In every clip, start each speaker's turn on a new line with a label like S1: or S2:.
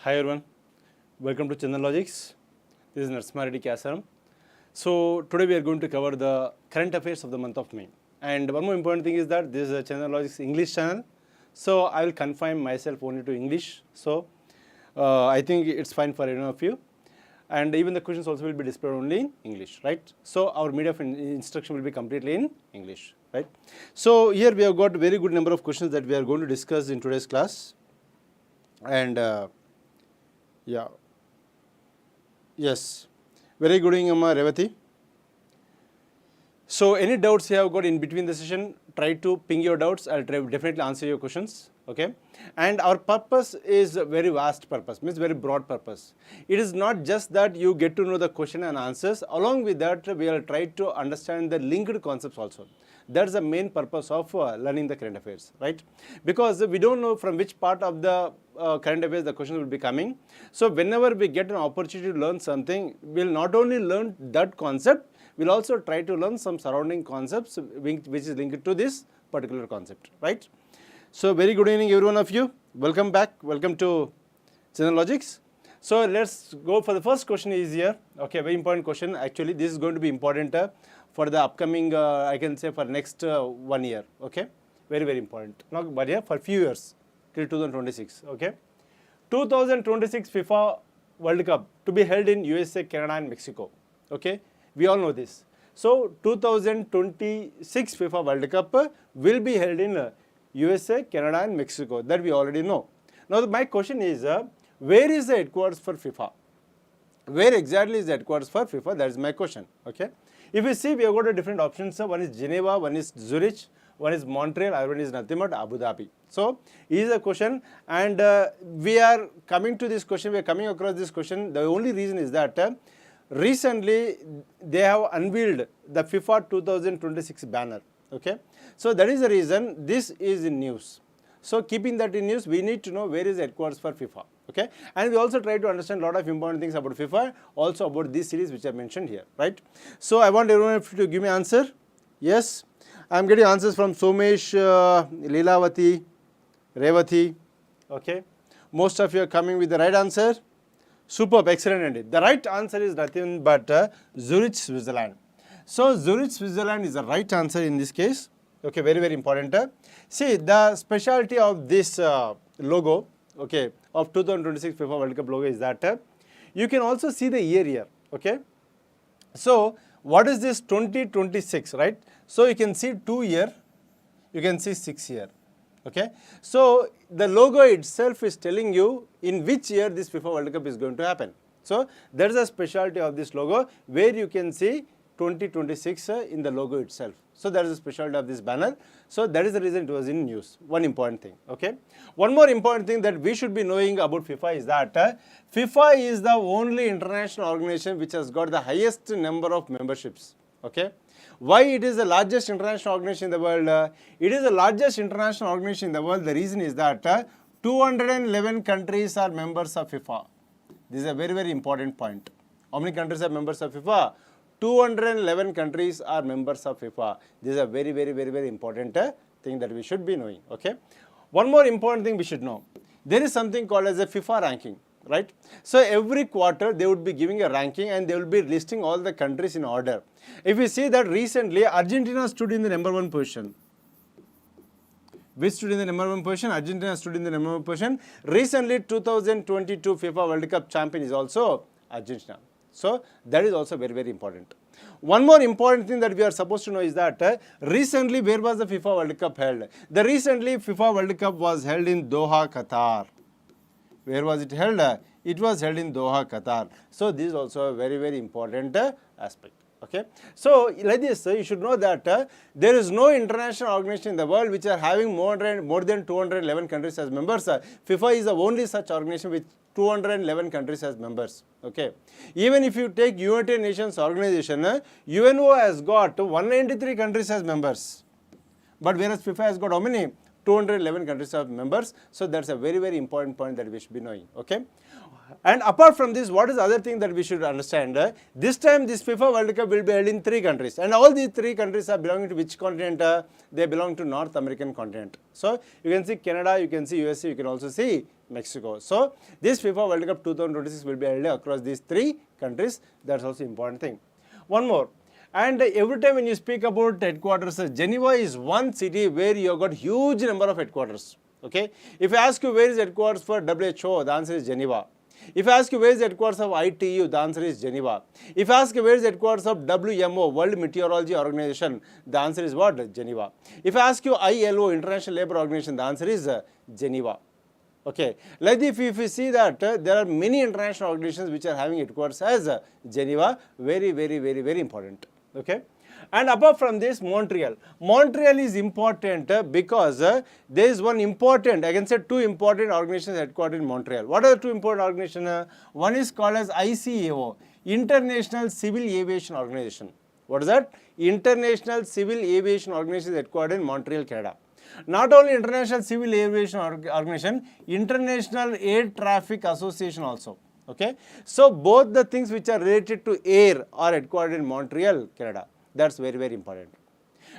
S1: Hi everyone, welcome to Chandan Logics. This is Narsimha Kasaram. So today we are going to cover the current affairs of the month of May. And one more important thing is that this is a Chandan Logics English channel. So I will confine myself only to English. So I think it's fine for any of you. And even the questions also will be displayed only in English, right? So our media of instruction will be completely in English, right? So here we have got a very good number of questions that we are going to discuss in today's class. And yes, very good evening, Amma Revati. So any doubts you have got in between the session, try to ping your doubts. I'll definitely answer your questions, okay? And our purpose is a very vast purpose, means very broad purpose. It is not just that you get to know the question and answers. Along with that, we will try to understand the linked concepts also. That's the main purpose of learning the current affairs, right? Because we don't know from which part of the current affairs the question will be coming. So whenever we get an opportunity to learn something, we'll not only learn that concept, we'll also try to learn some surrounding concepts which is linked to this particular concept, right? So very good evening every one of you. Welcome back. Welcome to Chandan Logics. So let's go for the first question is here. Okay, very important question. Actually, this is going to be important for the upcoming, I can say for next 1 year. Okay, very, very important. Not 1 year, for few years till 2026. Okay, 2026 FIFA World Cup to be held in USA, Canada and Mexico. Okay, we all know this. So 2026 FIFA World Cup will be held in USA, Canada and Mexico. That we already know. Now my question is, where is the headquarters for FIFA? Where exactly is the headquarters for FIFA? That is my question. Okay. If you see, we have got different options. One is Geneva, one is Zurich, one is Montreal, and one is nothing but Abu Dhabi. So, is a question, and we are coming to this question. We are coming across this question. The only reason is that recently they have unveiled the FIFA 2026 banner. Okay. So that is the reason this is in news. So keeping that in news, we need to know where is the headquarters for FIFA. Okay, and we also try to understand a lot of important things about FIFA, also about this series which I mentioned here, right? So I want everyone to give me answer. Yes, I am getting answers from Somesh, Leelavati, Revati. Okay, most of you are coming with the right answer. Superb, excellent indeed. The right answer is nothing but Zurich, Switzerland. So Zurich, Switzerland is the right answer in this case. Okay, very, very important. See, the specialty of this logo, okay, of 2026 FIFA World Cup logo is that you can also see the year here, okay. So what is this 2026, right? So you can see 2 year, you can see 6 year, okay. So the logo itself is telling you in which year this FIFA World Cup is going to happen. So that is the specialty of this logo, where you can see 2026 in the logo itself. So that is the specialty of this banner. So that is the reason it was in news. One important thing, okay. One more important thing that we should be knowing about FIFA is that FIFA is the only international organization which has got the highest number of memberships, okay. Why it is the largest international organization in the world? It is the largest international organization in the world. The reason is that 211 countries are members of FIFA. This is a very, very important point. How many countries are members of FIFA? 211 countries are members of FIFA. This is a very, very, very, very important thing that we should be knowing, okay. One more important thing we should know. There is something called as a FIFA ranking, right? So every quarter they would be giving a ranking and they will be listing all the countries in order. If you see that recently Argentina stood in the #1 position. Which stood in the #1 position? Argentina stood in the #1 position. Recently 2022 FIFA World Cup champion is also Argentina. So that is also very, very important. One more important thing that we are supposed to know is that recently where was the FIFA World Cup held? The recently FIFA World Cup was held in Doha, Qatar. Where was it held? It was held in Doha, Qatar. So this is also a very, very important aspect. Okay. So like this, you should know that there is no international organization in the world which are having more than 211 countries as members. FIFA is the only such organization with 211 countries as members. Okay. Even if you take United Nations organization, UNO has got 193 countries as members. But whereas FIFA has got how many? 211 countries are members. So that's a very, very important point that we should be knowing. Okay. And apart from this, what is the other thing that we should understand? This time this FIFA World Cup will be held in 3 countries, and all these 3 countries are belonging to which continent? They belong to North American continent. So you can see Canada, you can see USA, you can also see Mexico. So this FIFA World Cup 2026 will be held across these 3 countries. That's also important thing. One more. And every time when you speak about headquarters, Geneva is one city where you have got huge number of headquarters. Okay. If I ask you where is headquarters for WHO, the answer is Geneva. If I ask you where is the headquarters of ITU, the answer is Geneva. If I ask you where is the headquarters of WMO, World Meteorology Organization, the answer is what? Geneva. If I ask you ILO, International Labour Organization, the answer is Geneva. Okay. Like if you see that there are many international organizations which are having headquarters as Geneva, very, very, very, very important. Okay. And apart from this, Montreal. Montreal is important because there is one important, I can say 2 important organizations headquartered in Montreal. What are the 2 important organizations? One is called as ICAO, International Civil Aviation Organization. What is that? International Civil Aviation Organization is headquartered in Montreal, Canada. Not only International Civil Aviation Organization, International Air Traffic Association also. Okay. So both the things which are related to air are headquartered in Montreal, Canada. That's very, very important.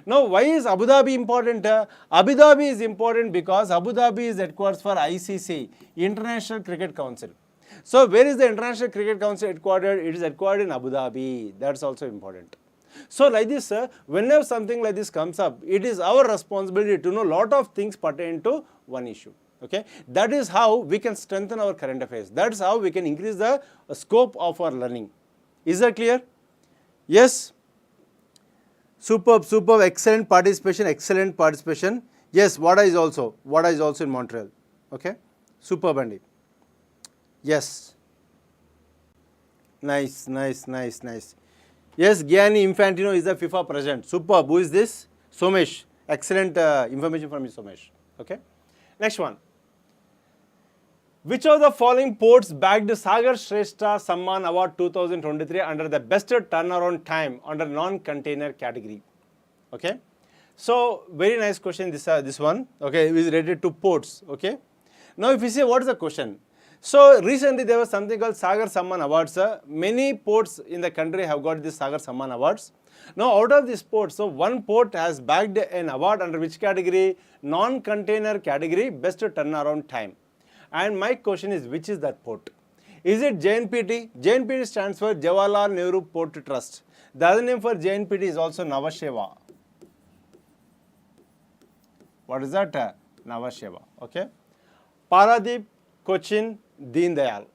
S1: Now, why is Abu Dhabi important? Abu Dhabi is important because Abu Dhabi is headquarters for ICC, International Cricket Council. So, where is the International Cricket Council headquartered? It is headquartered in Abu Dhabi. That's also important. So, like this, whenever something like this comes up, it is our responsibility to know a lot of things pertaining to one issue. Okay, that is how we can strengthen our current affairs. That's how we can increase the scope of our learning. Is that clear? Yes. Superb, superb, excellent participation. Yes, Vada is also in Montreal. Okay, superb, Andy. Yes. Nice. Yes, Gianni Infantino is the FIFA president. Superb. Who is this? Somesh. Excellent information from you, Somesh. Okay. Next one. Which of the following ports bagged Sagar Shrestha Samman Award 2023 under the best turnaround time under non-container category? Okay. So, very nice question this one. Okay, it is related to ports. Okay. Now, if you see what is the question? So, recently there was something called Sagar Samman Awards. Many ports in the country have got this Sagar Samman Awards. Now, out of this port, so one port has bagged an award under which category? Non-container category, best turnaround time. And my question is, which is that port? Is it JNPT? JNPT stands for Jawaharlal Nehru Port Trust. The other name for JNPT is also Navasheva. What is that? Navasheva. Okay. Paradip, Cochin, Deen Dayal.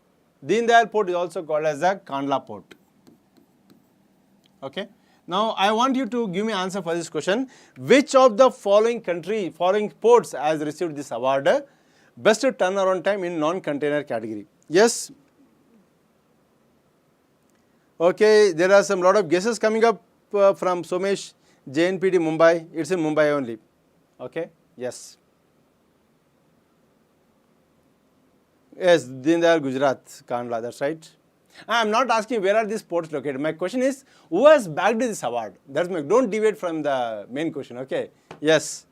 S1: Deen Dayal port is also called as the Kandla port. Okay. Now, I want you to give me answer for this question. Which of the following ports has received this award? Best turnaround time in non-container category. Yes. Okay, there are some lot of guesses coming up from Somesh, JNPT Mumbai. It's in Mumbai only. Okay. Yes. Yes, Deen Dayal, Gujarat, Kandla. That's right. I am not asking where are these ports located. My question is, who has bagged this award? That's my. Don't deviate from the main question. Okay. Yes.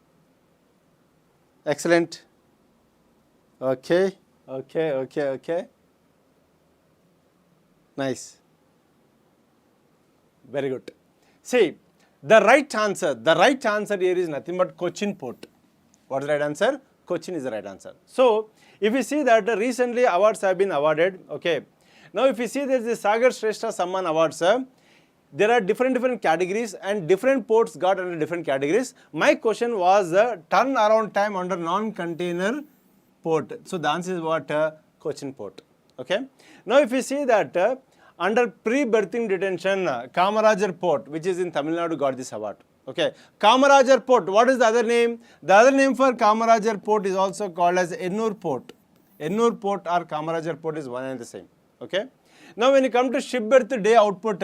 S1: Excellent. Okay. Nice. Very good. See, the right answer here is nothing but Cochin port. What is the right answer? Cochin is the right answer. So, if you see that recently awards have been awarded, okay. Now, if you see there is the Sagar Shrestha Samman Awards, there are different categories and different ports got under different categories. My question was turnaround time under non-container port. So, the answer is what? Cochin port. Okay. Now, if you see that under pre-berthing detention, Kamarajar port, which is in Tamil Nadu, got this award. Okay. Kamarajar port, what is the other name? The other name for Kamarajar port is also called as Ennur port. Ennur port or Kamarajar port is one and the same. Okay. Now, when you come to shipberth day output,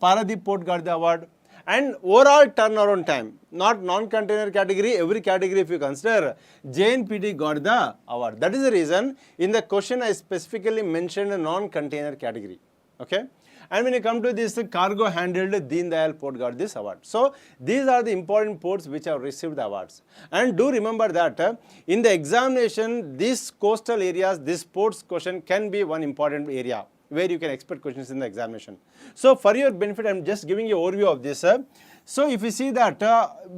S1: Paradip port got the award. And overall turnaround time, not non-container category, every category if you consider, JNPT got the award. That is the reason in the question I specifically mentioned a non-container category. Okay. And when you come to this cargo handled, Deen Dayal Port got this award. So these are the important ports which have received the awards. And do remember that in the examination, these coastal areas, this ports question can be one important area where you can expect questions in the examination. So for your benefit, I am just giving you an overview of this. So if you see that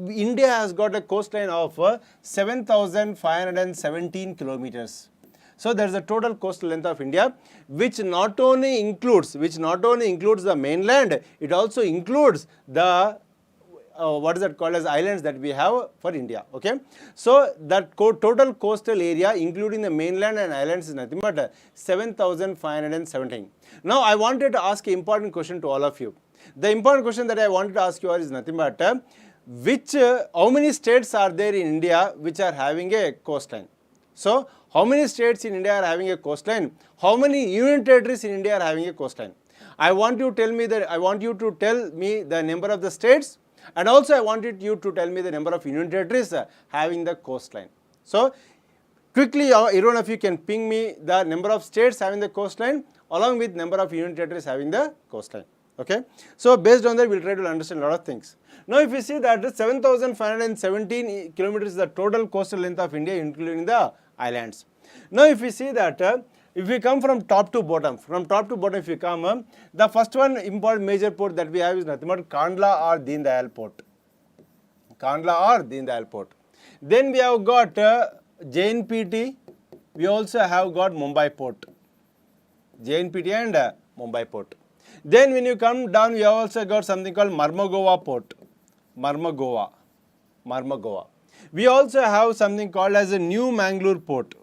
S1: India has got a coastline of 7,517 kilometers. So there is a total coastal length of India, which not only includes the mainland, it also includes the what is that called as islands that we have for India. Okay, so that total coastal area including the mainland and islands is nothing but 7,517. Now I wanted to ask an important question to all of you. The important question that I wanted to ask you all is nothing but how many states are there in India which are having a coastline? So how many states in India are having a coastline? How many union territories in India are having a coastline? I want you to tell me the number of the states, and also I wanted you to tell me the number of union territories having the coastline. So quickly, every one of you can ping me the number of states having the coastline along with number of union territories having the coastline. Okay. So based on that, we'll try to understand a lot of things. Now if you see that 7,517 kilometers is the total coastal length of India, including the islands. Now if you see that if we come from top to bottom, if you come, the first one important major port that we have is nothing but Kandla or Deen Dayal Port. Then we have got JNPT, we also have got Mumbai Port. JNPT and Mumbai Port. Then when you come down, we have also got something called Marmagova Port. Marmagova. We also have something called as a New Mangalore Port.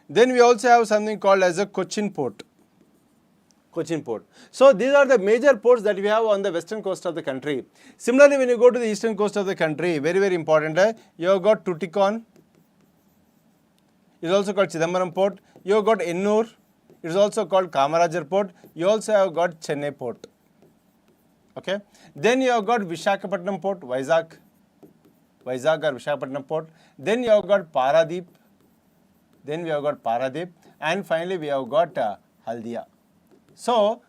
S1: Then we also have something called as a Cochin Port. So these are the major ports that we have on the western coast of the country. Similarly, when you go to the eastern coast of the country, very, very important, you have got Tuticorin. It is also called Chidambaram Port. You have got Ennur. It is also called Kamarajar Port. You also have got Chennai Port. Okay. Then you have got Visakhapatnam Port, Vizag or Visakhapatnam Port. Then you have got Paradeep. And finally, we have got Haldia. So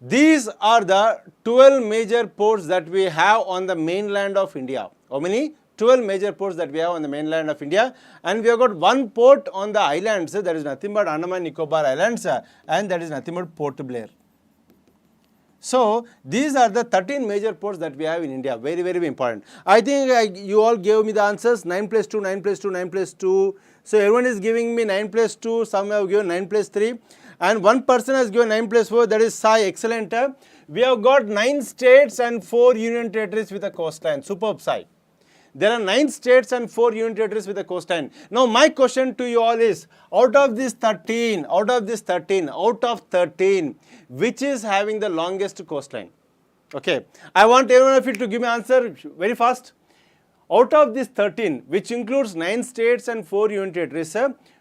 S1: these are the 12 major ports that we have on the mainland of India. How many? 12 major ports that we have on the mainland of India, and we have got one port on the islands, that is nothing but Andaman Nicobar Islands, and that is nothing but Port Blair. So these are the 13 major ports that we have in India. Very, very important. I think you all gave me the answers 9 plus 2, 9 plus 2, 9 plus 2. So everyone is giving me 9 plus 2, some have given 9 plus 3, and one person has given 9 plus 4, that is Sai. Excellent. We have got 9 states and 4 union territories with a coastline. Superb, Sai. There are 9 states and 4 union territories with a coastline. Now my question to you all is, out of 13, which is having the longest coastline? Okay. I want every one of you to give me answer very fast. Out of this 13, which includes 9 states and 4 union territories,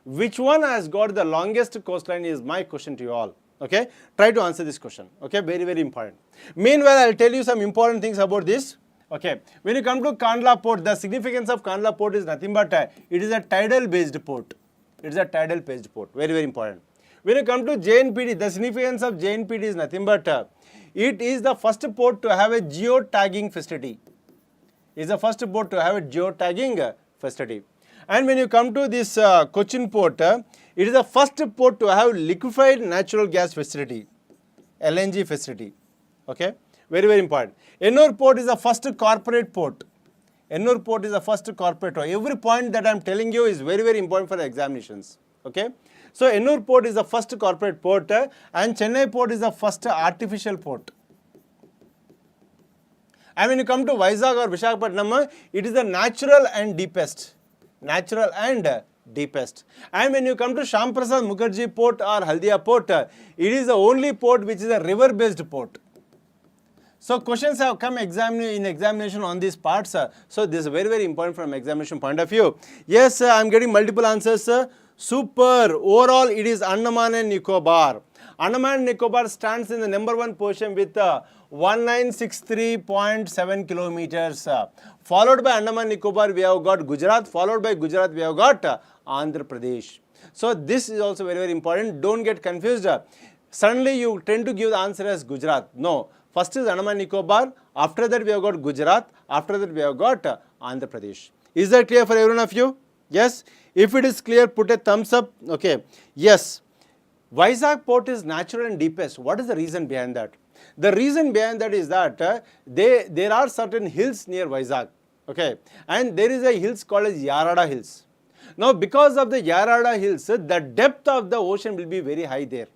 S1: which one has got the longest coastline is my question to you all. Okay. Try to answer this question. Okay. Very, very important. Meanwhile, I will tell you some important things about this. Okay, when you come to Kandla Port, the significance of Kandla Port is nothing but it is a tidal based port. Very, very important. When you come to JNPT, the significance of JNPT is nothing but it is the first port to have a geotagging facility. And when you come to this Cochin Port, it is the first port to have liquefied natural gas facility, LNG facility. Okay. Very, very important. Ennur Port is the first corporate port. Every point that I am telling you is very, very important for the examinations. Okay. So Ennur Port is the first corporate port and Chennai Port is the first artificial port. And when you come to Vizag or Visakhapatnam, it is the natural and deepest. And when you come to Shamprasad Mukherjee Port or Haldia Port, it is the only port which is a river based port. So questions have come in examination on these parts. So this is very, very important from examination point of view. Yes, I am getting multiple answers. Super. Overall, it is Andaman and Nicobar. Andaman and Nicobar stands in the number 1 position with 1963.7 kilometers. Followed by Andaman and Nicobar, we have got Gujarat. Followed by Gujarat, we have got Andhra Pradesh. So this is also very, very important. Don't get confused. Suddenly you tend to give the answer as Gujarat. No. First is Andaman Nicobar. After that we have got Gujarat. After that we have got Andhra Pradesh. Is that clear for everyone of you? Yes. If it is clear, put a thumbs up. Okay. Yes. Vizag port is natural and deepest. What is the reason behind that? The reason behind that is that there are certain hills near Vizag. Okay. And there is a hills called as Yarada Hills. Now because of the Yarada Hills, the depth of the ocean will be very high there.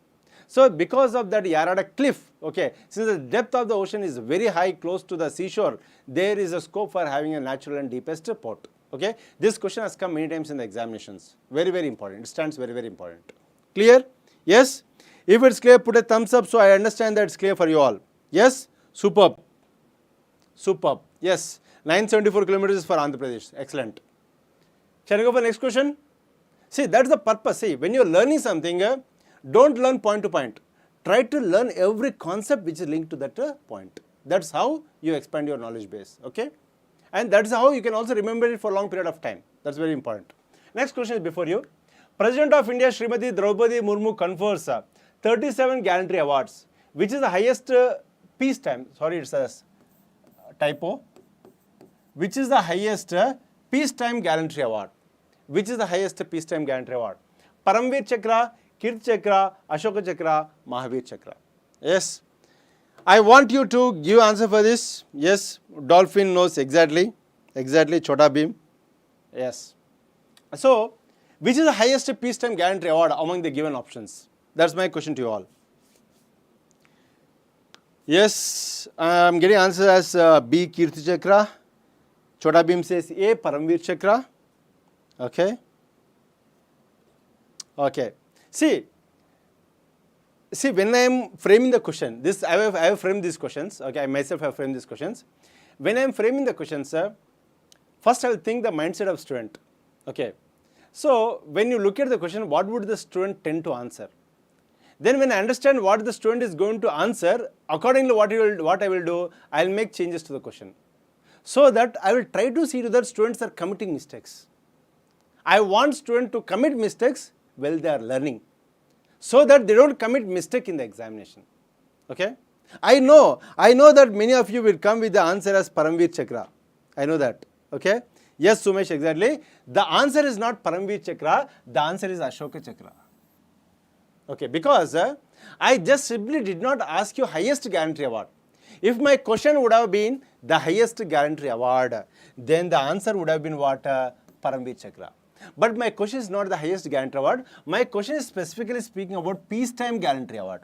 S1: So because of that Yarada cliff, okay, since the depth of the ocean is very high close to the seashore, there is a scope for having a natural and deepest port. Okay, this question has come many times in the examinations. Very, very important. It stands very, very important. Clear? Yes? If it's clear, put a thumbs up so I understand that it's clear for you all. Yes? Superb. Superb. Yes. 974 kilometers is for Andhra Pradesh. Excellent. Shall I go for the next question? See, that's the purpose. See, when you're learning something, don't learn point to point. Try to learn every concept which is linked to that point. That's how you expand your knowledge base. Okay? And that's how you can also remember it for a long period of time. That's very important. Next question is before you. President of India Srimati Draupadi Murmu confers 37 gallantry awards. Which is the highest peacetime? Sorry, it's a typo. Which is the highest peacetime gallantry award? Which is the highest peacetime gallantry award? Paramveer Chakra, Kirti Chakra, Ashoka Chakra, Mahavir Chakra. Yes. I want you to give answer for this. Yes. Dolphin knows exactly. Exactly. Chota Bheem. Yes. So, which is the highest peacetime gallantry award among the given options? That's my question to you all. Yes. I am getting answer as B. Kirti Chakra. Chota Bheem says A. Paramveer Chakra. Okay. Okay. See, when I am framing the question, I have framed these questions. Okay, I myself have framed these questions. When I am framing the questions, first I will think the mindset of student. Okay. So when you look at the question, what would the student tend to answer? Then when I understand what the student is going to answer, accordingly what I will do, I will make changes to the question. So that I will try to see to that students are committing mistakes. I want students to commit mistakes while they are learning, so that they don't commit mistake in the examination. Okay? I know that many of you will come with the answer as Paramveer Chakra. I know that. Okay? Yes, Sumesh, exactly. The answer is not Paramveer Chakra, the answer is Ashoka Chakra. Okay, because I just simply did not ask you highest gallantry award. If my question would have been the highest gallantry award, then the answer would have been what? Paramveer Chakra. But my question is not the highest gallantry award. My question is specifically speaking about peacetime gallantry award.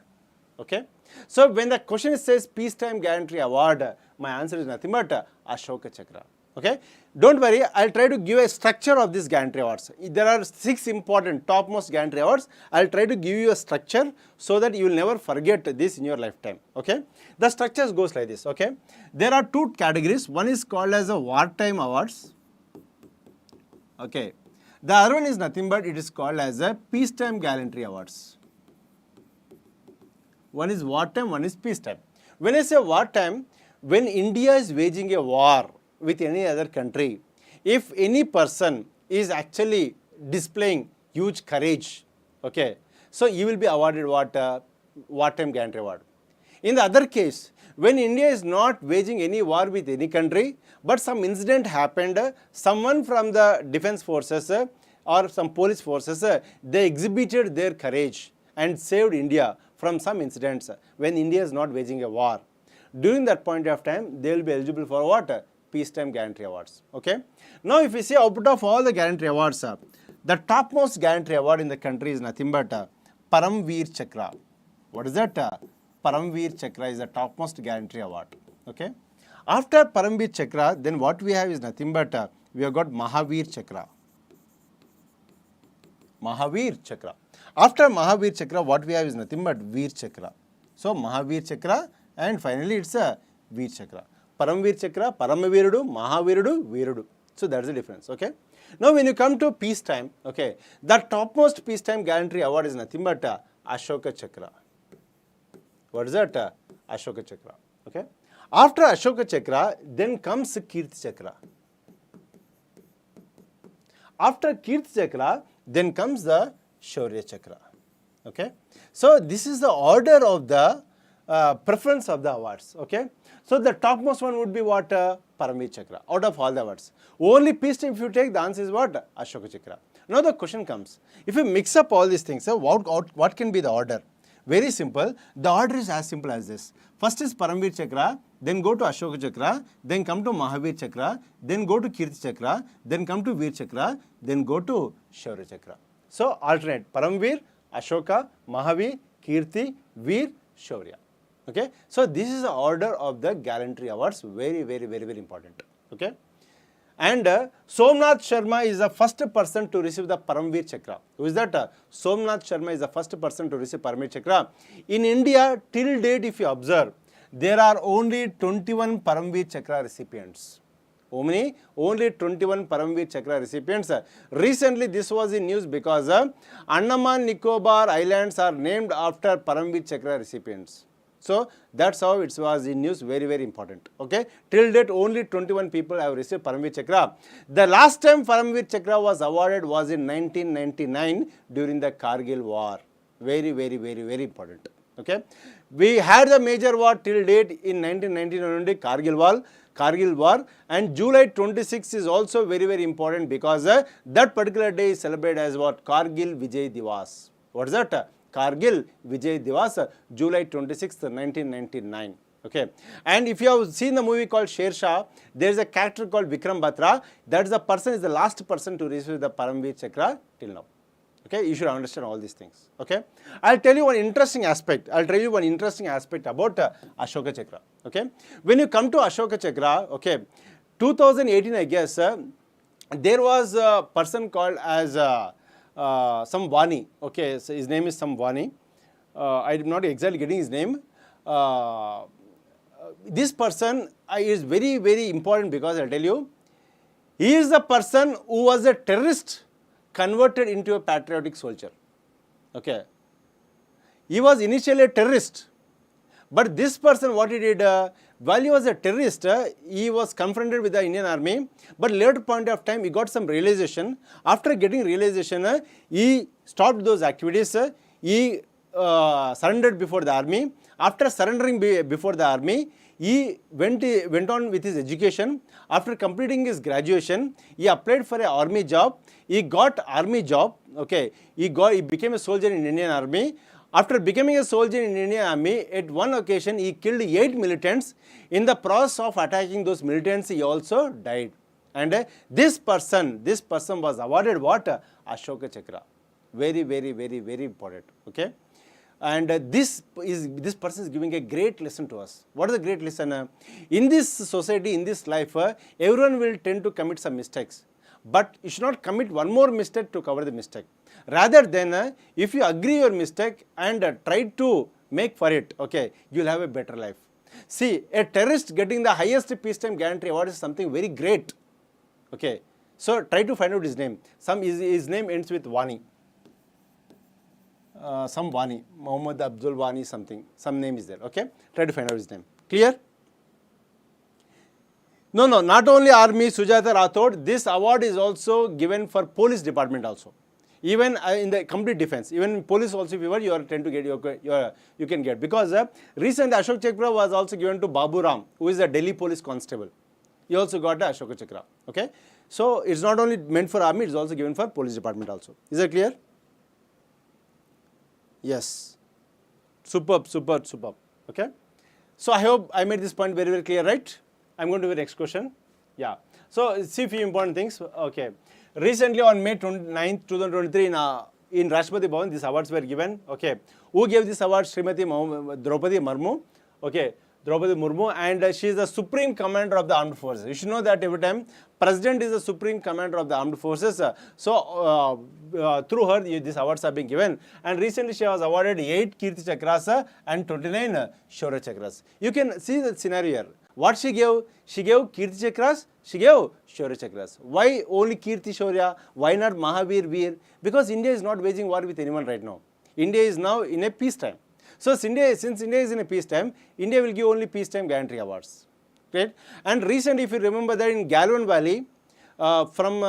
S1: Okay? So when the question says peacetime gallantry award, my answer is nothing but Ashoka Chakra. Okay? Don't worry, I'll try to give a structure of these gallantry awards. There are 6 important topmost gallantry awards. I'll try to give you a structure so that you will never forget this in your lifetime. Okay? The structure goes like this. Okay? There are 2 categories. One is called as a wartime awards. Okay? The other one is nothing but it is called as a peacetime gallantry awards. One is wartime, one is peacetime. When I say wartime, when India is waging a war with any other country, if any person is actually displaying huge courage, okay, so you will be awarded what? Wartime gallantry award. In the other case, when India is not waging any war with any country, but some incident happened, someone from the defense forces or some police forces, they exhibited their courage and saved India from some incidents when India is not waging a war. During that point of time, they will be eligible for what? Peacetime gallantry awards. Okay. Now, if we see out of all the gallantry awards, the topmost gallantry award in the country is nothing but Paramveer Chakra. What is that? Paramveer Chakra is the topmost gallantry award. Okay. After Paramveer Chakra, then what we have is nothing but we have got Mahavir Chakra. Mahavir Chakra. After Mahavir Chakra, what we have is nothing but Veer Chakra. So Mahavir Chakra, and finally it's a Veer Chakra. Paramveer Chakra, Paramavirudu, Mahavirudu, Virudu. So that's the difference. Okay. Now when you come to peacetime, okay, the topmost peacetime gallantry award is nothing but Ashoka Chakra. What is that? Ashoka Chakra. Okay. After Ashoka Chakra, then comes Kirti Chakra. After Kirti Chakra, then comes the Shaurya Chakra. Okay. So this is the order of the preference of the awards. Okay. So the topmost one would be what? Paramveer Chakra, out of all the awards. Only peacetime if you take, the answer is what? Ashoka Chakra. Now the question comes, if you mix up all these things, what can be the order? Very simple. The order is as simple as this. First is Paramveer Chakra, then go to Ashoka Chakra, then come to Mahavir Chakra, then go to Kirti Chakra, then come to Veer Chakra, then go to Shaurya Chakra. So alternate Paramveer, Ashoka, Mahavir, Kirti, Veer, Shaurya. Okay. So this is the order of the gallantry awards. Very important. Okay. And Somnath Sharma is the first person to receive the Paramveer Chakra. Who is that? Somnath Sharma is the first person to receive Paramveer Chakra. In India, till date, if you observe, there are only 21 Paramveer Chakra recipients. How many? Only 21 Paramveer Chakra recipients. Recently, this was in news because Andaman Nicobar Islands are named after Paramveer Chakra recipients. So that's how it was in news. Very important. Okay. Till date, only 21 people have received Paramveer Chakra. The last time Paramveer Chakra was awarded was in 1999 during the Kargil War. Very important. Okay. We had the major war till date in 1999, Kargil War, and July 26 is also very important because that particular day is celebrated as what? Kargil Vijay Divas. What is that? Kargil Vijay Divas, July 26th, 1999. Okay. And if you have seen the movie called Sher Shah, there is a character called Vikram Batra. That is the last person to receive the Paramveer Chakra till now. Okay. You should understand all these things. Okay. I'll tell you one interesting aspect. about Ashoka Chakra. Okay. When you come to Ashoka Chakra, okay, 2018, I guess, there was a person called as some Vani. Okay, so his name is some Vani. I am not exactly getting his name. This person is very important because I'll tell you, he is the person who was a terrorist converted into a patriotic soldier. Okay. He was initially a terrorist, but this person, what he did, while he was a terrorist, he was confronted with the Indian army, but later point of time, he got some realization. After getting realization, he stopped those activities, he surrendered before the army. After surrendering before the army, he went on with his education. After completing his graduation, he applied for an army job. He got army job. Okay, he became a soldier in Indian army. After becoming a soldier in Indian army, at one occasion he killed 8 militants. In the process of attacking those militants, he also died. And this person was awarded what? Ashoka Chakra. Very important. Okay. And this person is giving a great lesson to us. What is the great lesson? In this society, in this life, everyone will tend to commit some mistakes. But you should not commit one more mistake to cover the mistake. Rather than, if you agree your mistake and try to make for it, okay, you will have a better life. See, a terrorist getting the highest peacetime gallantry award is something very great. Okay, so try to find out his name. His name ends with Vani. Some Vani, Muhammad Abdul Vani something, some name is there. Okay, try to find out his name. Clear? No, not only army, Sujata Rathod, this award is also given for police department also. Even in the complete defense, even police also, if you are tend to get, you can get. Because recently Ashok Chakra was also given to Babu Ram, who is a Delhi police constable. He also got the Ashoka Chakra. Okay, so it's not only meant for army, it's also given for police department also. Is that clear? Yes. Superb. Okay. So I hope I made this point very clear, right? I'm going to the next question. Yeah. So see a few important things. Okay. Recently on May 29th, 2023 in Rashtrapati Bhavan, these awards were given. Okay. Who gave this award? Srimati Draupadi Murmu. Okay. Draupadi Murmu, and she is the Supreme Commander of the Armed Forces. You should know that every time President is the Supreme Commander of the Armed Forces. So through her these awards are being given, and recently she was awarded 8 Kirti Chakras and 29 Shaurya Chakras. You can see the scenario here. What she gave? She gave Kirti Chakras, she gave Shaurya Chakras. Why only Kirti Shaurya? Why not Mahavir Veer? Because India is not waging war with anyone right now. India is now in a peacetime. So since India is in a peacetime, India will give only peacetime gallantry awards. Right? And recently, if you remember that in Galwan Valley, from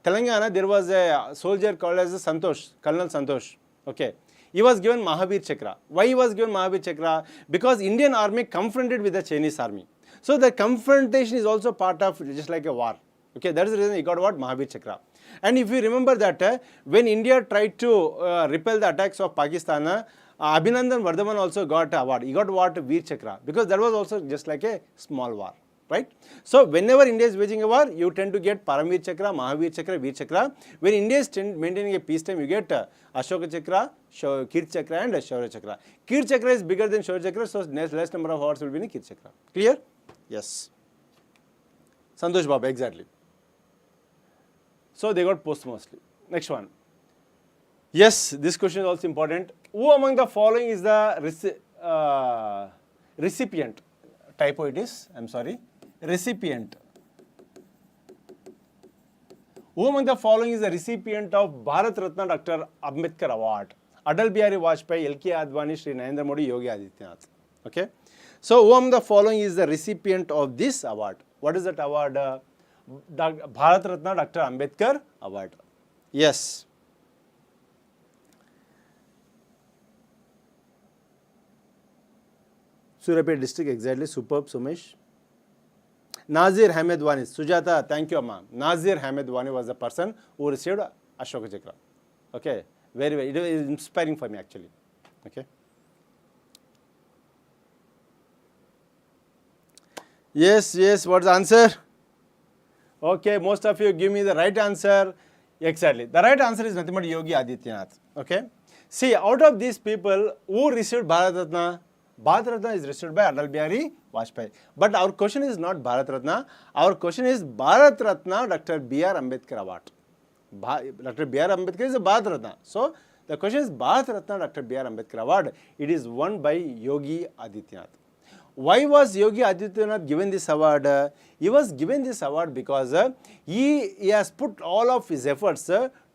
S1: Telangana, there was a soldier called as Santosh, Colonel Santosh. Okay. He was given Mahavir Chakra. Why he was given Mahavir Chakra? Because Indian army confronted with the Chinese army. So the confrontation is also part of just like a war. Okay, that is the reason he got what? Mahavir Chakra. And if you remember that when India tried to repel the attacks of Pakistan, Abhinandan Vardhaman also got award. He got what? Veer Chakra. Because that was also just like a small war. Right? So whenever India is waging a war, you tend to get Paramveer Chakra, Mahavir Chakra, Veer Chakra. When India is maintaining a peacetime, you get Ashoka Chakra, Kirti Chakra and Shaurya Chakra. Kirti Chakra is bigger than Shaurya Chakra, so less number of awards will be in Kirti Chakra. Clear? Yes. Santosh Baba, exactly. So they got posthumously. Next one. Yes, this question is also important. Who among the following is the recipient? Typo it is, I'm sorry. Recipient. Who among the following is the recipient of Bharat Ratna Dr. Ambedkar Award? Atal Bihari Vajpayee, L.K. Advani, Shri Narendra Modi, Yogi Adityanath. Okay. So who among the following is the recipient of this award? What is that award? Bharat Ratna Dr. Ambedkar Award. Yes. Surapet district, exactly. Superb, Sumesh. Nazir Hamedwani. Sujata, thank you, Amma. Nazir Hamedwani was the person who received Ashoka Chakra. Okay. Very, very. It is inspiring for me, actually. Okay. Yes, yes. What's the answer? Okay. Most of you give me the right answer. Exactly. The right answer is nothing but Yogi Adityanath. Okay. See, out of these people, who received Bharat Ratna? Bharat Ratna is received by Atal Bihari Vajpayee. But our question is not Bharat Ratna. Our question is Bharat Ratna Dr. B.R. Ambedkar Award. Dr. B.R. Ambedkar is a Bharat Ratna. So the question is Bharat Ratna Dr. B.R. Ambedkar Award. It is won by Yogi Adityanath. Why was Yogi Adityanath given this award? He was given this award because he has put all of his efforts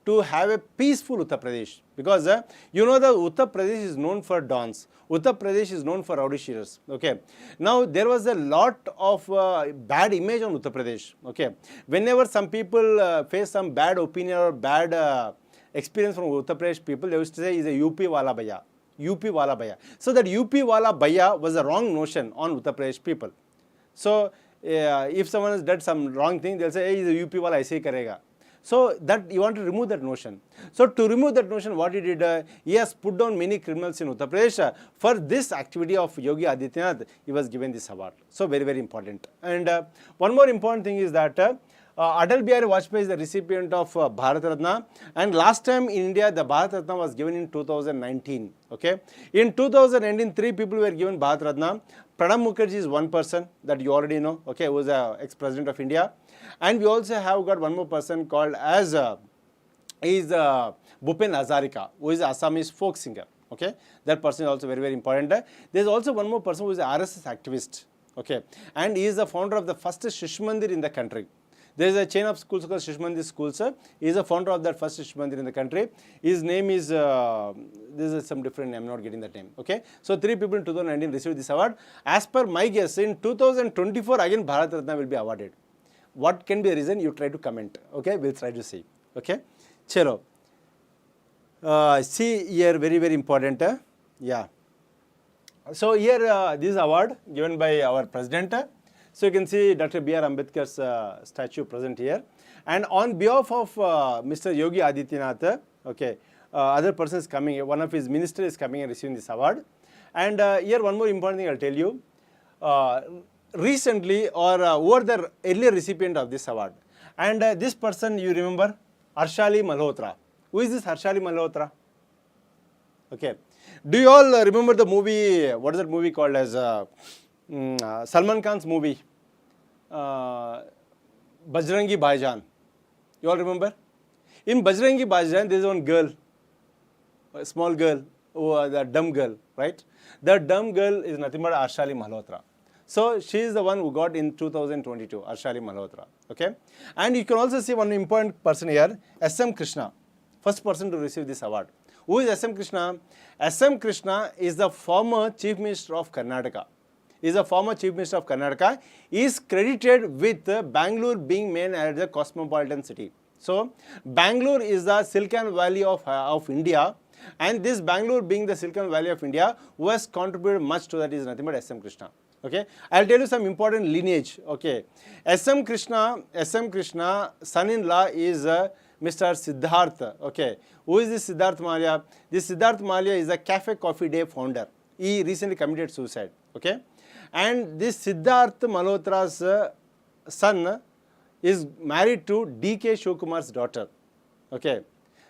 S1: to have a peaceful Uttar Pradesh. Because you know the Uttar Pradesh is known for dons. Uttar Pradesh is known for rowdy shearers. Okay. Now there was a lot of bad image on Uttar Pradesh. Okay. Whenever some people face some bad opinion or bad experience from Uttar Pradesh people, they used to say is a UP wala bhaiya. UP wala bhaiya. So that UP wala bhaiya was a wrong notion on Uttar Pradesh people. So if someone has done some wrong thing, they'll say, hey, he's a UP wala, aise hi karega. So that you want to remove that notion. So to remove that notion, what he did, he has put down many criminals in Uttar Pradesh. For this activity of Yogi Adityanath, he was given this award. So very, very important. And one more important thing is that Atal Bihari Vajpayee is the recipient of Bharat Ratna. And last time in India, the Bharat Ratna was given in 2019. Okay. In 2019, 3 people were given Bharat Ratna. Pranab Mukherjee is one person that you already know. Okay, who was the ex-president of India. And we also have got one more person called as Bhupen Hazarika, who is an Assamese folk singer. Okay, that person is also very, very important. There is also one more person who is an RSS activist. Okay, and he is the founder of the first Shish Mandir in the country. There is a chain of schools called Shish Mandir schools. He is the founder of that first Shish Mandir in the country. His name is, this is some different name, I am not getting that name. Okay, so 3 people in 2019 received this award. As per my guess, in 2024 again Bharat Ratna will be awarded. What can be the reason? You try to comment. Okay, we'll try to see. Okay, chalo. See here, very, very important. Yeah. So here this award given by our president. So you can see Dr. B.R. Ambedkar's statue present here. And on behalf of Mr. Yogi Adityanath, okay, other person is coming, one of his ministers is coming and receiving this award. And here one more important thing I'll tell you. Recently or who are the earlier recipient of this award. And this person you remember, Harshali Malhotra. Who is this Harshali Malhotra? Okay. Do you all remember the movie, what is that movie called as Salman Khan's movie, Bajrangi Bhaijaan? You all remember? In Bajrangi Bhaijaan there is one girl, a small girl, the dumb girl, right? The dumb girl is nothing but Harshali Malhotra. So she is the one who got in 2022, Harshali Malhotra. Okay, and you can also see one important person here, S.M. Krishna, first person to receive this award. Who is S.M. Krishna? S.M. Krishna is the former Chief Minister of Karnataka. is a former Chief Minister of Karnataka, is credited with Bangalore being made as a cosmopolitan city. So, Bangalore is the Silicon Valley of India, and this Bangalore being the Silicon Valley of India, who has contributed much to that is nothing but S.M. Krishna. Okay, I'll tell you some important lineage. Okay, S.M. Krishna, son-in-law is Mr. Siddharth. Okay, who is this Siddharth Malia? This Siddharth Malia is a Cafe Coffee Day founder. He recently committed suicide. Okay, and this Siddharth Malhotra's son is married to D.K. Shivkumar's daughter. Okay,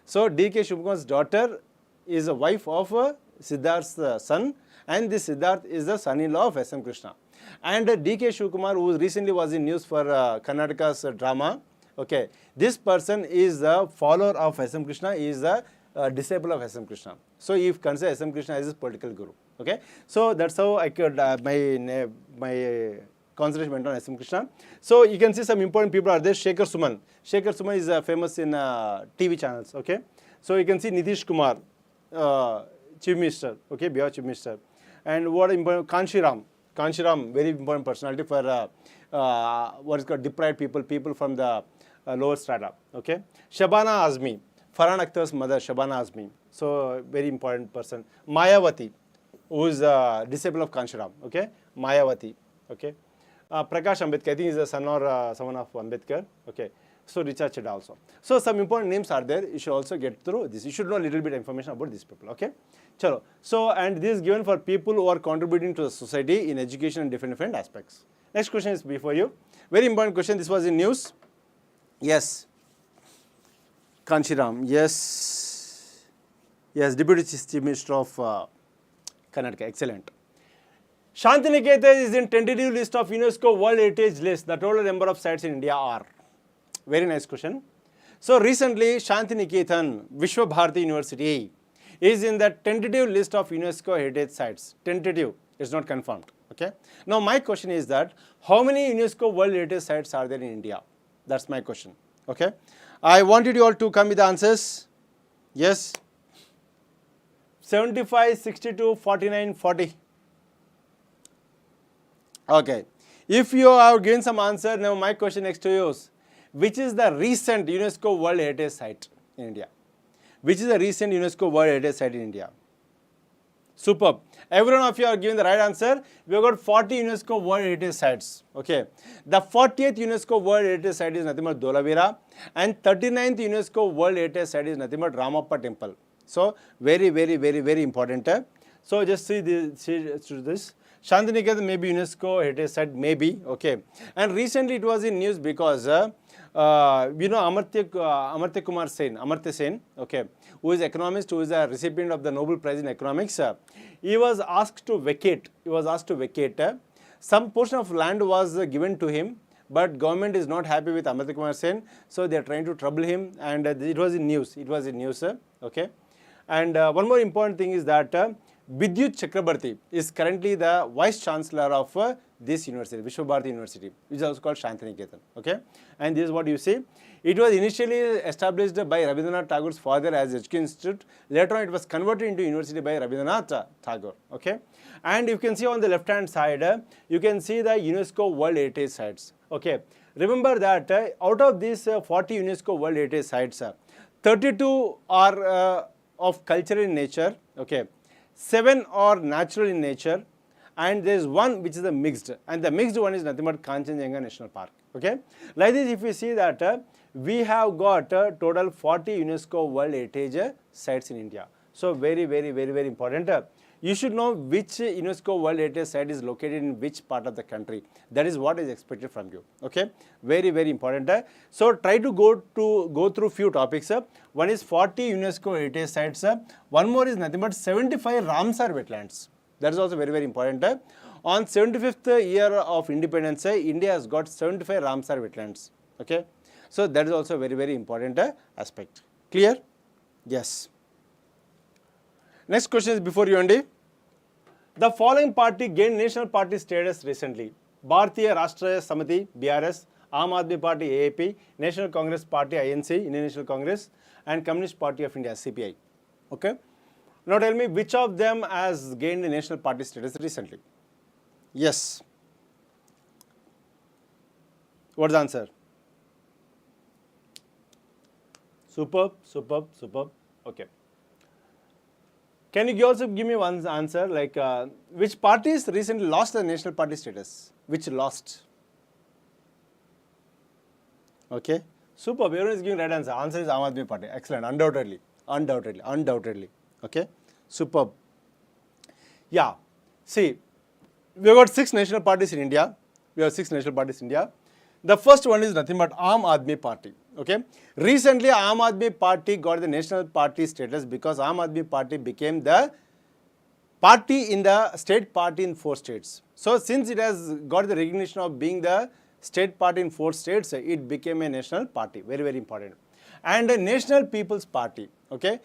S1: so D.K. Shivkumar's daughter is a wife of Siddharth's son, and this Siddharth is the son-in-law of S.M. Krishna. And D.K. Shivkumar, who recently was in news for Karnataka's drama, okay, this person is a follower of S.M. Krishna, is a disciple of S.M. Krishna. So, if consider S.M. Krishna as his political guru. Okay, so that's how I could my concentration went on S.M. Krishna. So, you can see some important people are there. Shekhar Suman. Shekhar Suman is famous in TV channels. Okay, so you can see Nitish Kumar, Chief Minister. Okay, Bihar Chief Minister. And what important, Kanshiram, very important personality for what is called deprived people from the lower strata. Okay, Shabana Azmi, Farhan Akhtar's mother, Shabana Azmi. So, very important person. Mayawati, who is a disciple of Kanshiram. Okay, Mayawati. Okay, Prakash Ambedkar, I think is a son or someone of Ambedkar. Okay, so Richard Chedda also. So, some important names are there. You should also get through this. You should know a little bit of information about these people. Okay, chalo. So, and this is given for people who are contributing to the society in education and different aspects. Next question is before you. Very important question. This was in news. Yes. Kanshiram. Yes. Yes. Deputy Chief Minister of Karnataka. Excellent. Shantiniketan is in tentative list of UNESCO World Heritage List. The total number of sites in India are. Very nice question. So recently, Shantiniketan, Vishwa Bharati University, is in the tentative list of UNESCO heritage sites. Tentative, it's not confirmed. Okay. Now my question is that how many UNESCO World Heritage sites are there in India? That's my question. Okay. I wanted you all to come with the answers. Yes. 75, 62, 49, 40. Okay. If you have given some answer, now my question next to you is, which is the recent UNESCO World Heritage Site in India? Which is the recent UNESCO World Heritage Site in India? Superb. Every one of you are giving the right answer. We have got 40 UNESCO World Heritage Sites. Okay. The 40th UNESCO World Heritage Site is nothing but Dholavira, and 39th UNESCO World Heritage Site is nothing but Ramappa Temple. So, very important. So, just see this. Shantiniketan may be UNESCO Heritage Site, maybe. Okay. And recently it was in news because Amartya Kumar Sen, Amartya Sen, okay, who is economist, who is a recipient of the Nobel Prize in Economics, he was asked to vacate. Some portion of land was given to him, but government is not happy with Amartya Kumar Sen, so they are trying to trouble him, and it was in news. Okay. And one more important thing is that Vidyut Chakrabarti is currently the Vice Chancellor of this university, Vishwa Bharati University, which is also called Shantiniketan. Okay, and this is what you see. It was initially established by Rabindranath Tagore's father as Education Institute. Later on, it was converted into university by Rabindranath Tagore. Okay, and you can see on the left-hand side, you can see the UNESCO World Heritage Sites. Okay, remember that out of these 40 UNESCO World Heritage Sites, 32 are of cultural in nature. Okay. 7 are natural in nature, and there is one which is a mixed, and the mixed one is nothing but Kanchenjunga National Park. Okay, like this, if we see that we have got total 40 UNESCO World Heritage sites in India. So very important. You should know which UNESCO World Heritage Site is located in which part of the country. That is what is expected from you. Okay, very important. So try to go through few topics. One is 40 UNESCO Heritage Sites. One more is nothing but 75 Ramsar wetlands. That is also very important. On 75th year of independence, India has got 75 Ramsar wetlands. Okay, so that is also very important aspect. Clear? Yes. Next question is before you, Andy. The following party gained national party status recently: Bharatiya Rashtriya Samiti (BRS), Aam Aadmi Party (AAP), National Congress Party (INC), Indian National Congress, and Communist Party of India (CPI). Okay. Now tell me which of them has gained the national party status recently. Yes. What's the answer? Superb, superb, superb. Okay. Can you also give me one answer, like which parties recently lost the national party status? Which lost? Okay. Superb. Everyone is giving right answer. Answer is Aam Aadmi Party. Excellent. Undoubtedly. Undoubtedly. Undoubtedly. Okay. Superb. Yeah. See, we have got 6 national parties in India. We have 6 national parties in India. The first one is nothing but Aam Aadmi Party. Okay. Recently, Aam Aadmi Party got the national party status because Aam Aadmi Party became the party in the state party in 4 states. So, since it has got the recognition of being the state party in 4 states, it became a national party. Very, very important. And a National People's Party. Okay.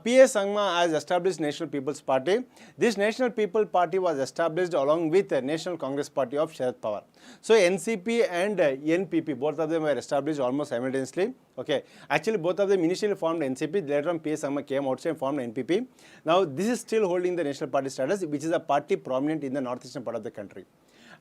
S1: P.S. Sangma has established National People's Party. This National People Party was established along with the National Congress Party of Sharad Pawar. So NCP and NPP, both of them were established almost simultaneously. Okay. Actually, both of them initially formed NCP. Later on, P.S. Sangma came outside and formed NPP. Now, this is still holding the national party status, which is a party prominent in the northeastern part of the country.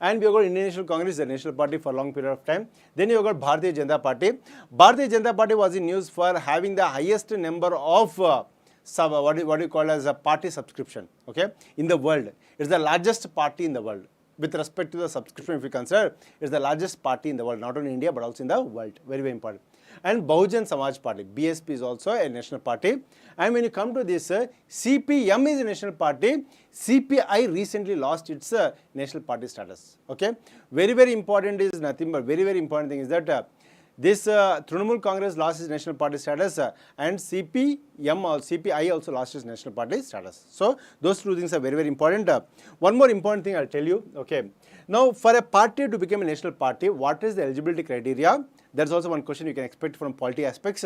S1: And we have got Indian National Congress, the national party for a long period of time. Then you have got Bharatiya Janata Party. Bharatiya Janata Party was in news for having the highest number of what do you call as a party subscription, okay, in the world. It's the largest party in the world. With respect to the subscription, if you consider, it's the largest party in the world, not only in India, but also in the world. Very, very important. And Bahujan Samaj Party, BSP is also a national party. And when you come to this, CPM is a national party. CPI recently lost its national party status. Okay. Very, very important is nothing but very, very important thing is that this Trinamool Congress lost its national party status and CPM or CPI also lost its national party status. So, those 2 things are very, very important. One more important thing I'll tell you. Okay. Now, for a party to become a national party, what is the eligibility criteria? That's also one question you can expect from polity aspects.